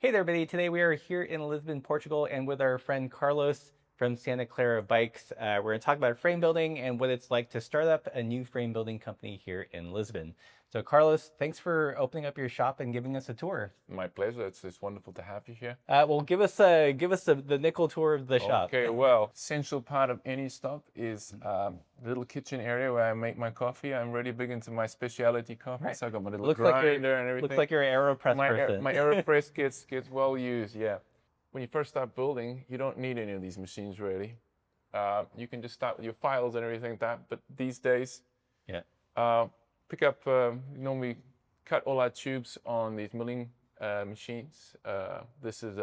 Hey there, everybody. Today we are here in Lisbon, Portugal, and with our friend Carlos from Santa Clara Bikes. We're going to talk about frame building and what it's like to start up a new frame building company here in Lisbon. So, Carlos, thanks for opening up your shop and giving us a tour. My pleasure. It's wonderful to have you here. Well, give us the nickel tour of the shop. Okay, well, essential part of any stop is a little kitchen area where I make my coffee. I'm really big into my specialty coffee, Right. so I got my little Looks like you're grinder and looks everything. like you're an AeroPress person. My AeroPress gets well used. Yeah, when you first start building, you don't need any of these machines really. You can just start with your files and everything like that. But these days, Yeah. uh, pick up. Normally, cut all our tubes on these milling machines. This is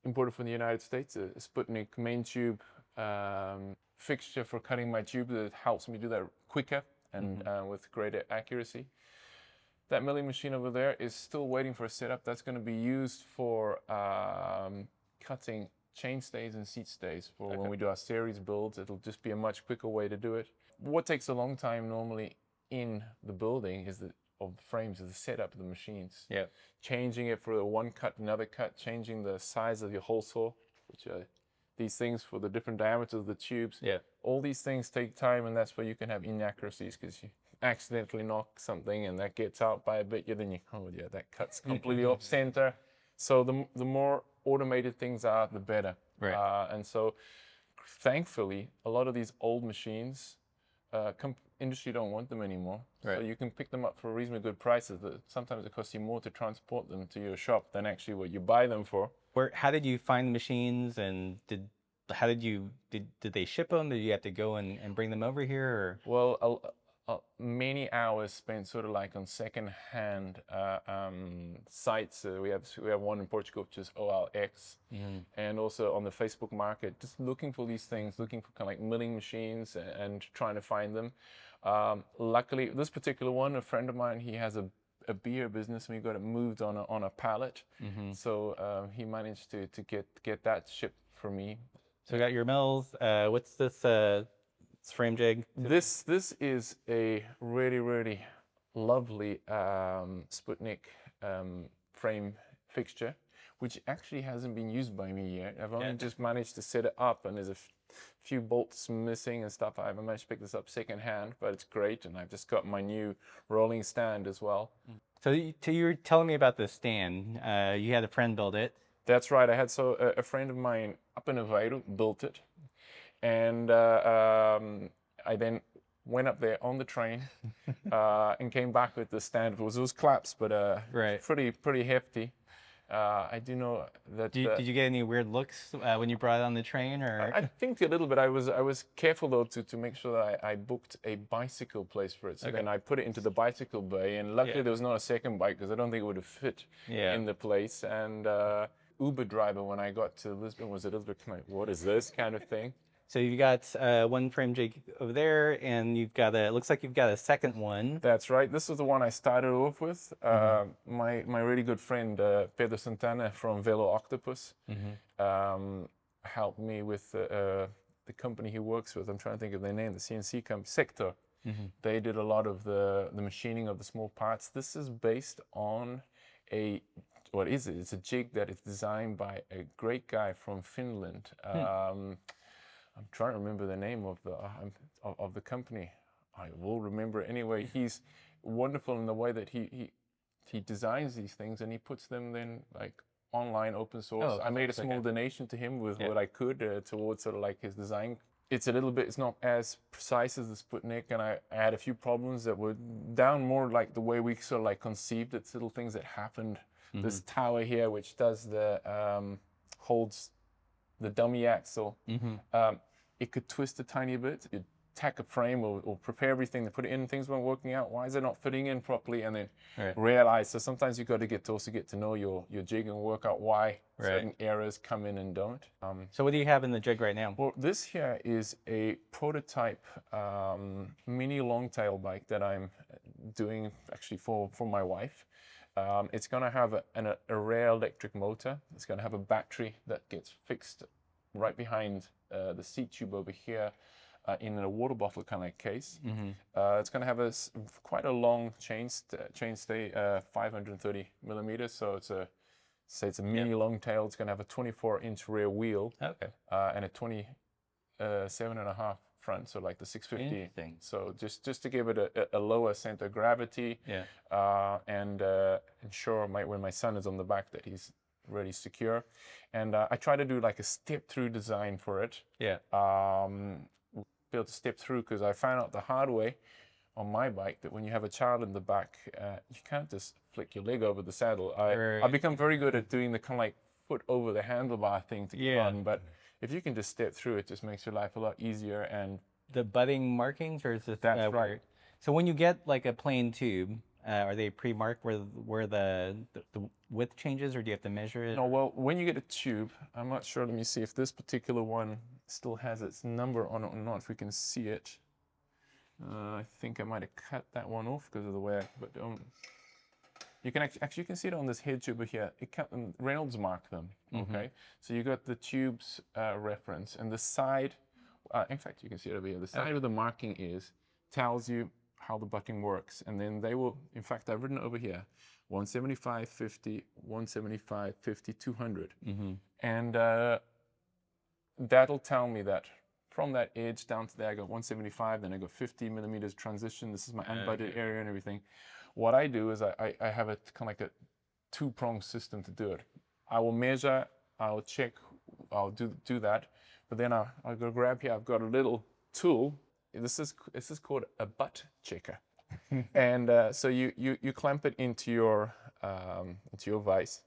imported from the United States, a Sputnik main tube fixture for cutting my tube that helps me do that quicker and with greater accuracy. That milling machine over there is still waiting for a setup that's going to be used for cutting chain stays and seat stays for when we do our series builds. It'll just be a much quicker way to do it. What takes a long time normally in the building is of the frames is the setup of the machines. Yeah. Changing it for one cut, another cut, changing the size of your hole saw, which are these things for the different diameters of the tubes. Yeah. All these things take time, and that's where you can have inaccuracies because you accidentally knock something and that gets out by a bit. Then that cuts completely off center. So the more automated things are, the better. Right. And so, thankfully, a lot of these old machines, industry don't want them anymore. Right. So you can pick them up for reasonably good prices. But sometimes it costs you more to transport them to your shop than actually what you buy them for. How did you find the machines, and did they ship them? Did you have to go and bring them over here? Or? Well, many hours spent sort of like on second-hand sites. We have one in Portugal, which is OLX, and also on the Facebook market, just looking for these things, looking for kind of like milling machines and trying to find them. Luckily, this particular one, a friend of mine, he has a beer business, and we got it moved on a pallet. So he managed to get that shipped for me. So we got your mills. What's this? It's frame jig. This is a really lovely Sputnik frame fixture, which actually hasn't been used by me yet. I've only just managed to set it up, and there's a few bolts missing and stuff. I haven't managed to pick this up secondhand, but it's great, and I've just got my new rolling stand as well. So you were telling me about the stand. You had a friend build it. That's right. I had a friend of mine up in Aveiro built it. And I then went up there on the train and came back with the stand. It was claps, but Right. pretty hefty. I do know that. Did you get any weird looks when you brought it on the train, or? I think a little bit. I was careful though to make sure that I booked a bicycle place for it. So then I put it into the bicycle bay, and luckily there was not a second bike because I don't think it would have fit in the place. And Uber driver, when I got to Lisbon, was a little bit like, "What is this?" kind of thing. So you've got one frame jig over there, and it looks like you've got a second one. That's right. This is the one I started off with. My really good friend, Pedro Santana from Velo Octopus, helped me with the company he works with. I'm trying to think of their name, the CNC company, Sector. They did a lot of the machining of the small parts. This is based on what is it? It's a jig that is designed by a great guy from Finland. I'm trying to remember the name of the company. I will remember it anyway. He's wonderful in the way that he designs these things and he puts them then like online open source. I made a small donation to him with what I could towards sort of like his design. It's not as precise as the Sputnik, and I had a few problems that were down more like the way we sort of like conceived it. Little things that happened. This tower here, which does the holds the dummy axle, it could twist a tiny bit. You'd tack a frame or prepare everything to put it in. Things weren't working out. Why is it not fitting in properly? And then realize. So sometimes you got to get to know your jig and work out why certain errors come in and don't. So what do you have in the jig right now? Well, this here is a prototype mini long-tail bike that I'm doing actually for my wife. It's going to have a rear electric motor. It's going to have a battery that gets fixed right behind the seat tube over here in a water bottle kind of case. It's going to have quite a long chain stay, 530 millimeters. So it's So it's a mini long tail. It's going to have a 24-inch rear wheel and a 27.5 front, so like the 650. Interesting. So just to give it a lower center of gravity, and ensure when my son is on the back that he's really secure. And I try to do like a step-through design for it. Be able to step through, because I found out the hard way on my bike that when you have a child in the back, you can't just flick your leg over the saddle. I've become very good at doing the kind of like foot over the handlebar thing to get on, but if you can just step through, it just makes your life a lot easier. And the butting markings, or is this that's right. So when you get like a plain tube, are they pre-marked where the width changes, or do you have to measure it? No, well, when you get a tube, I'm not sure. Let me see if this particular one still has its number on it or not, if we can see it. I think I might have cut that one off because of the way, but you can actually you can see it on this head tube here. Reynolds marked them. Okay, so you got the tube's reference, and the side. In fact, you can see it over here. The side of the marking tells you how the butting works, and then they will. In fact, I've written over here, 175, 50, 175, 50, 200, and that'll tell me that from that edge down to there, I got 175, then I got 50 millimeters transition. This is my unbutted area and everything. What I do is I have a kind of like a two-pronged system to do it. I will measure, I'll check, I'll do that, but then I'll go grab here. I've got a little tool. This is called a butt checker, and so you clamp it into your vise,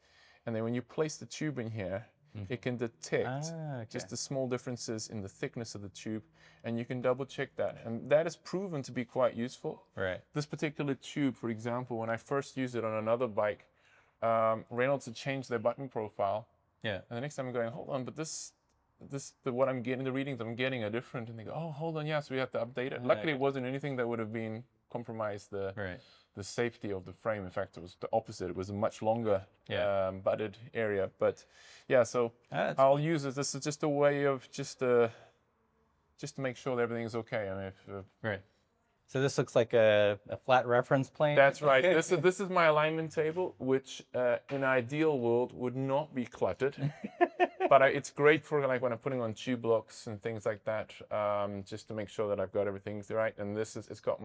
and then when you place the tube in here, it can detect just the small differences in the thickness of the tube, and you can double check that. And that has proven to be quite useful. Right. This particular tube, for example, when I first used it on another bike, Reynolds had changed their button profile. Yeah. And the next time I'm going, hold on, but what I'm getting, the readings I'm getting are different. And they go, oh, hold on, yeah, so we have to update it. Luckily, it wasn't anything that would have been compromised the safety of the frame. In fact, it was the opposite. It was a much longer butted area. But yeah, so I'll use it. This is just a way of just to make sure that everything's okay. I mean, right. So this looks like a flat reference plane. That's right. This is my alignment table, which in an ideal world would not be cluttered. But it's great for like when I'm putting on tube blocks and things like that, just to make sure that I've got everything right. And it's got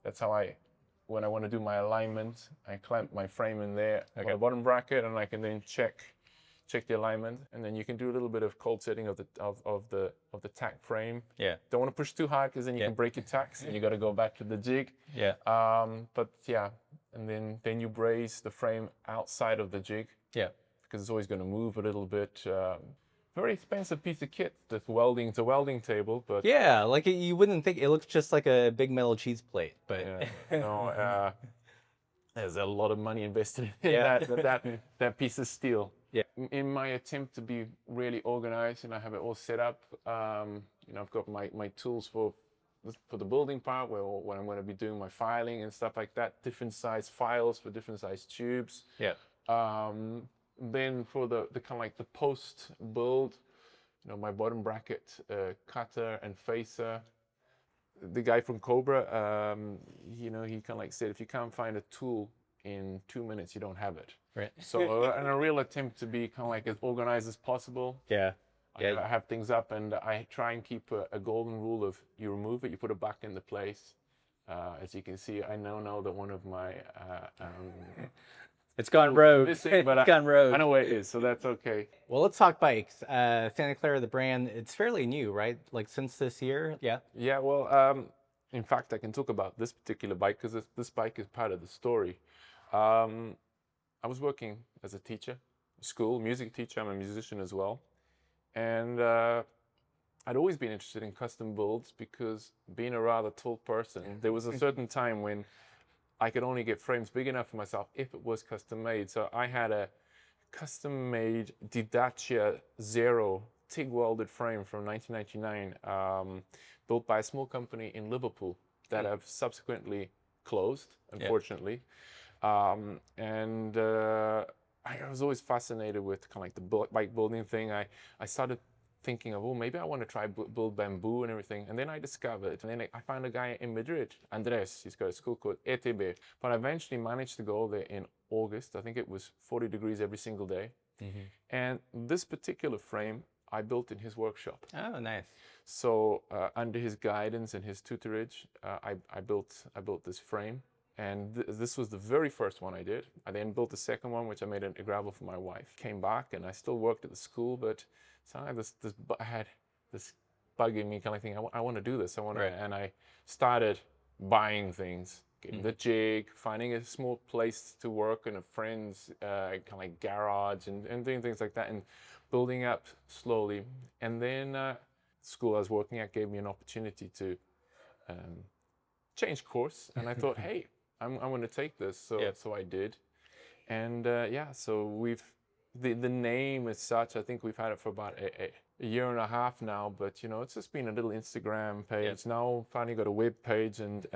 that's how when I want to do my alignment, I clamp my frame in there on the bottom bracket, and I can then check the alignment, and then you can do a little bit of cold setting of the tack frame. Yeah. Don't want to push too hard, because then you can break your tacks, and you got to go back to the jig. Yeah. But yeah, and then you brace the frame outside of the jig. Yeah. Because it's always going to move a little bit. Very expensive piece of kit. It's a welding table, but yeah, like you wouldn't think. It looks just like a big metal cheese plate, but no, there's a lot of money invested in that piece of steel. Yeah. In my attempt to be really organized and I have it all set up, I've got my tools for the building part, when I'm going to be doing my filing and stuff like that. Different size files for different size tubes. Yeah. Then for the kind of like the post build, my bottom bracket cutter and facer. The guy from Cobra, he kind of like said, if you can't find a tool in 2 minutes, you don't have it. Right. So in a real attempt to be kind of like as organized as possible. Yeah. I have things up, and I try and keep a golden rule of you remove it, you put it back into place. As you can see, I now know that one of my it's gone rogue. It's gone rogue. I know where it is, so that's okay. Well, let's talk bikes. Santa Clara, the brand, it's fairly new, right? Like since this year? Yeah. Yeah, well, in fact, I can talk about this particular bike because this bike is part of the story. I was working as a teacher, music teacher. I'm a musician as well. And I'd always been interested in custom builds because being a rather tall person, there was a certain time when I could only get frames big enough for myself if it was custom made. So I had a custom made Didacia Zero TIG welded frame from 1999, built by a small company in Liverpool that have subsequently closed, unfortunately. I was always fascinated with kind of like the bike building thing. I started thinking of, maybe I want to try build bamboo and everything. And then I discovered, and then I found a guy in Madrid, Andres, he's got a school called ETB. But I eventually managed to go there in August. I think it was 40 degrees every single day. And this particular frame I built in his workshop. Oh, nice. So under his guidance and his tutorage, I built this frame. And this was the very first one I did. I then built the second one, which I made a gravel for my wife. Came back and I still worked at the school, but somehow I had this bug in me, kind of thinking, I want to do this. I want to, and I started buying things, getting the jig, finding a small place to work in a friend's kind of like garage, and doing things like that, and building up slowly. And then school I was working at gave me an opportunity to change course, and I thought, hey, I'm going to take this. So I did, and yeah, so we've the name as such. I think we've had it for about a year and a half now, but you know, it's just been a little Instagram page. Now finally got a web page and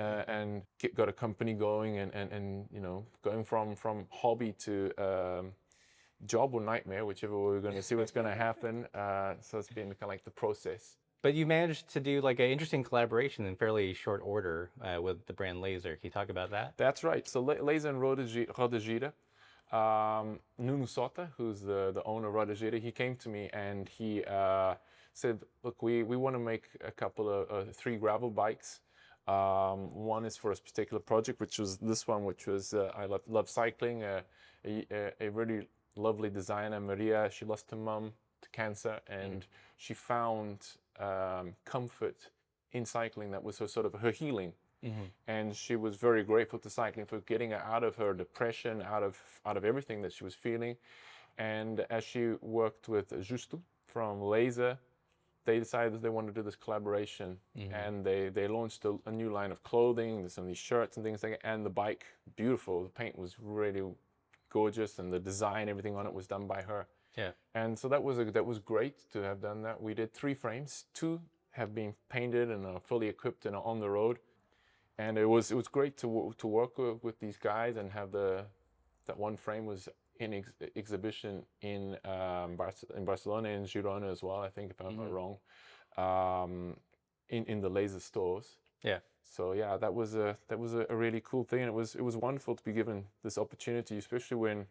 got a company going, and you know, going from hobby to job or nightmare, whichever way we're going to see what's going to happen. So it's been kind of like the process. But you managed to do like an interesting collaboration in fairly short order with the brand Laser. Can you talk about that? That's right. So Laser and Roda Gira. Nuno Sota, who's the owner of Roda Gira, he came to me and he said, look, we want to make a couple of 3 gravel bikes. One is for a particular project, which was this one, which was I love cycling. A really lovely designer, Maria. She lost her mum to cancer, and she found comfort in cycling. That was her healing. And she was very grateful to cycling for getting her out of her depression, out of everything that she was feeling. And as she worked with Justo from Laser, they decided that they wanted to do this collaboration, and they launched a new line of clothing. There's some of these shirts and things like that, and the bike, beautiful. The paint was really gorgeous, and the design, everything on it was done by her. Yeah. And so that was great to have done that. We did 3 frames. 2 have been painted and are fully equipped and are on the road. And it was great to work with these guys and have that one frame was in exhibition in Barcelona and Girona as well. I think, if I'm not wrong, in the Laser stores. Yeah. So yeah, that was a really cool thing, and it was wonderful to be given this opportunity, especially when,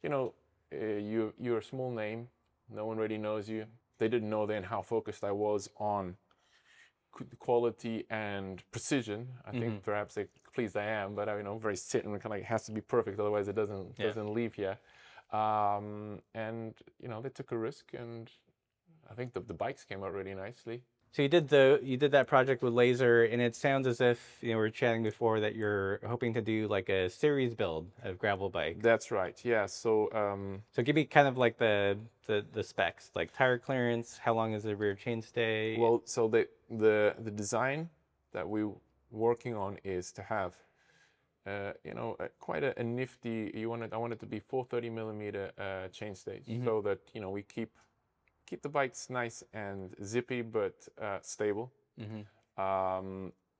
you know, you're a small name, no one really knows you. They didn't know then how focused I was on quality and precision. I think perhaps pleased I am, but I very set and kind of it has to be perfect, otherwise it doesn't leave here. And you know, they took a risk, and I think the bikes came out really nicely. So you did that project with Laser, and it sounds as if, you know, we were chatting before that you're hoping to do like a series build of gravel bikes. That's right. Yeah. So so give me kind of like the specs, like tire clearance, how long is the rear chainstay? Well, so the design that we're working on is to have quite a nifty. I want it to be 430 millimeter chainstays, so that, you know, we keep the bikes nice and zippy but stable.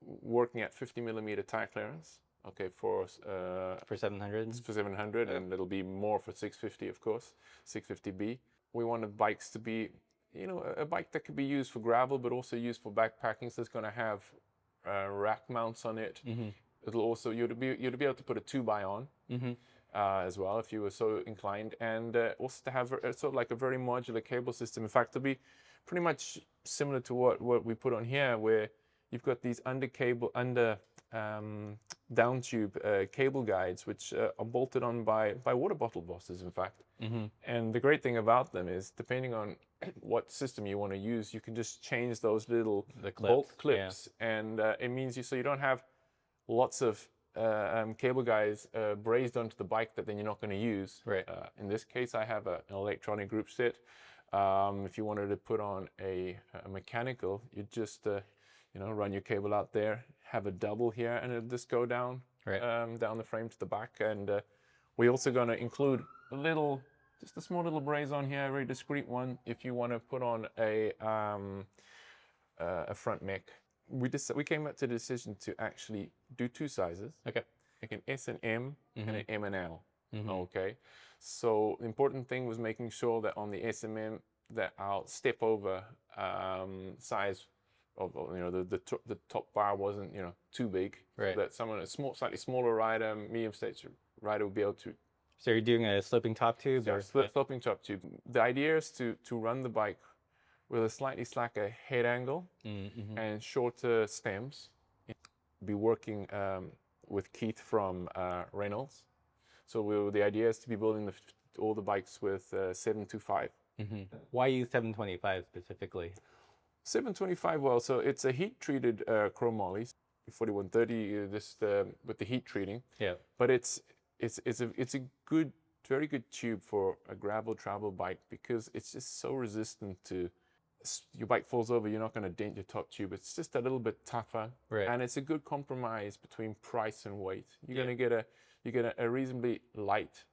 Working at 50 millimeter tire clearance. Okay, for 700. For 700, and it'll be more for 650, of course, 650B. We wanted bikes to be, you know, a bike that could be used for gravel, but also used for backpacking. So it's going to have rack mounts on it. It'll also you'd be able to put a 2x on. As well, if you were so inclined, and also to have sort of like a very modular cable system. In fact, to be pretty much similar to what we put on here, where you've got these down tube cable guides, which are bolted on by water bottle bosses, in fact. And the great thing about them is, depending on what system you want to use, you can just change those little bolt clips, and it means you don't have lots of cable guys brazed onto the bike that then you're not going to use. Right. In this case, I have an electronic group set. If you wanted to put on a mechanical, you just run your cable out there, have a double here, and it'll just go down down the frame to the back. And we're also going to include just a small little braze on here, a very discreet one, if you want to put on a front mech. We came up to the decision to actually do 2 sizes. Okay. Like an S and M and an M and L. Okay. So the important thing was making sure that on the S and M that our step over size of the top bar wasn't too big. Right. So that someone slightly smaller rider, medium stature rider will be able to. So you're doing a sloping top tube? So sloping top tube. The idea is to run the bike with a slightly slacker head angle and shorter stems. Be working with Keith from Reynolds. So the idea is to be building all the bikes with 725. Why use 725 specifically? 725, well, so it's a heat-treated chromoly, 4130, with the heat treating. Yeah. But it's a good, very good tube for a gravel travel bike because it's just so resistant to. Your bike falls over, you're not going to dent your top tube. It's just a little bit tougher, right. And it's a good compromise between price and weight. You're going to get a reasonably light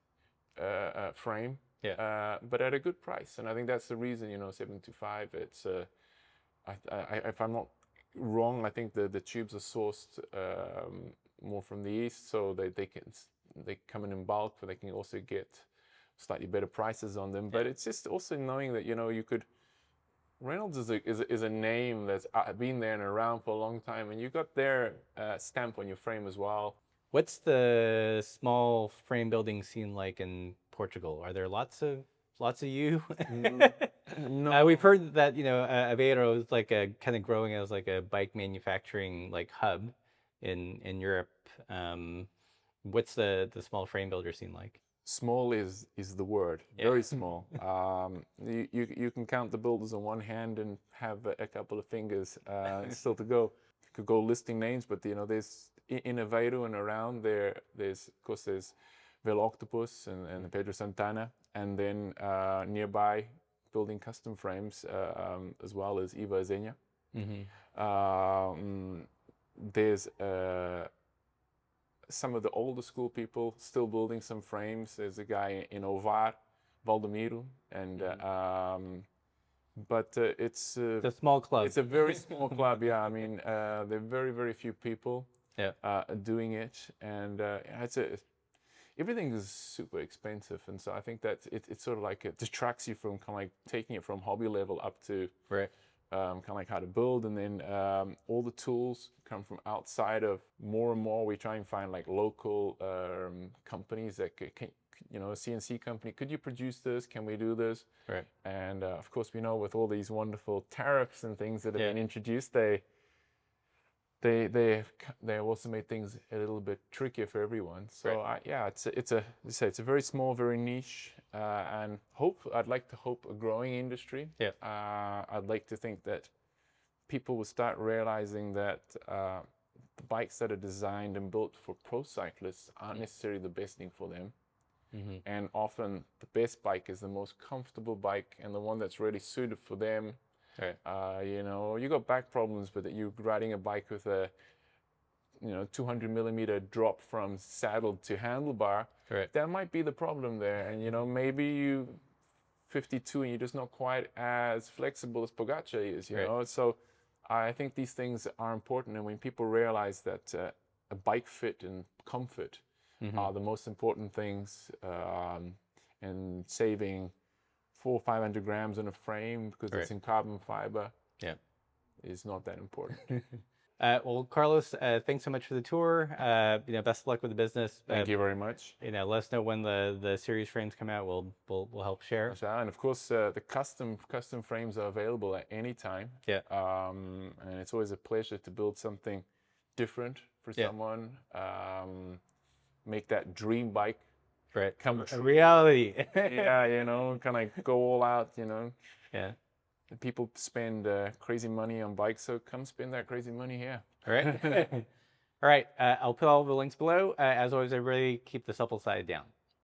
frame, but at a good price. And I think that's the reason, 725. It's if I'm not wrong, I think the tubes are sourced more from the east, so they come in bulk, but they can also get slightly better prices on them. But it's just also knowing that you could. Reynolds is a name that's been there and around for a long time, and you got their stamp on your frame as well. What's the small frame building scene like in Portugal? Are there lots of you? No. We've heard that Aveiro is like a kind of growing as like a bike manufacturing like hub in Europe. What's the small frame builder scene like? Small is the word. Very small. You can count the builders on one hand and have a couple of fingers still to go. You could go listing names, but there's in Aveiro and around there's of course there's Velo Octopus and Pedro Santana, and then nearby building custom frames as well as Eva Zenia. There's some of the older school people still building some frames. There's a guy in Ovar, Valdemiro, and but it's a small club. It's a very small club. Yeah, I mean there are very, very few people doing it, and everything is super expensive, and so I think that it's sort of like it distracts you from kind of like taking it from hobby level up to kind of like how to build, and then all the tools come from outside of. More and more we try and find like local companies that can, a CNC company, could you produce this, can we do this, and of course we know with all these wonderful tariffs and things that have been introduced, they also made things a little bit trickier for everyone. So it's a very small, very niche, and I'd like to hope a growing industry. I'd like to think that people will start realizing that the bikes that are designed and built for pro cyclists aren't necessarily the best thing for them. And often the best bike is the most comfortable bike and the one that's really suited for them. You got back problems, but that you're riding a bike with a 200 millimeter drop from saddle to handlebar, that might be the problem there. And maybe you 52 and you're just not quite as flexible as Pogacar is, So I think these things are important, and when people realize that a bike fit and comfort are the most important things, and saving 400 or 500 grams in a frame because it's in carbon fiber is not that important. Well, Carlos, thanks so much for the tour. Best of luck with the business. Thank you very much. Let us know when the series frames come out. We'll help share. And of course, the custom frames are available at any time. And it's always a pleasure to build something different for someone. Make that dream bike come true. A reality. kind of go all out. Yeah. People spend crazy money on bikes, so come spend that crazy money here. All right. All right. I'll put all the links below. As always, everybody keep the supple side down.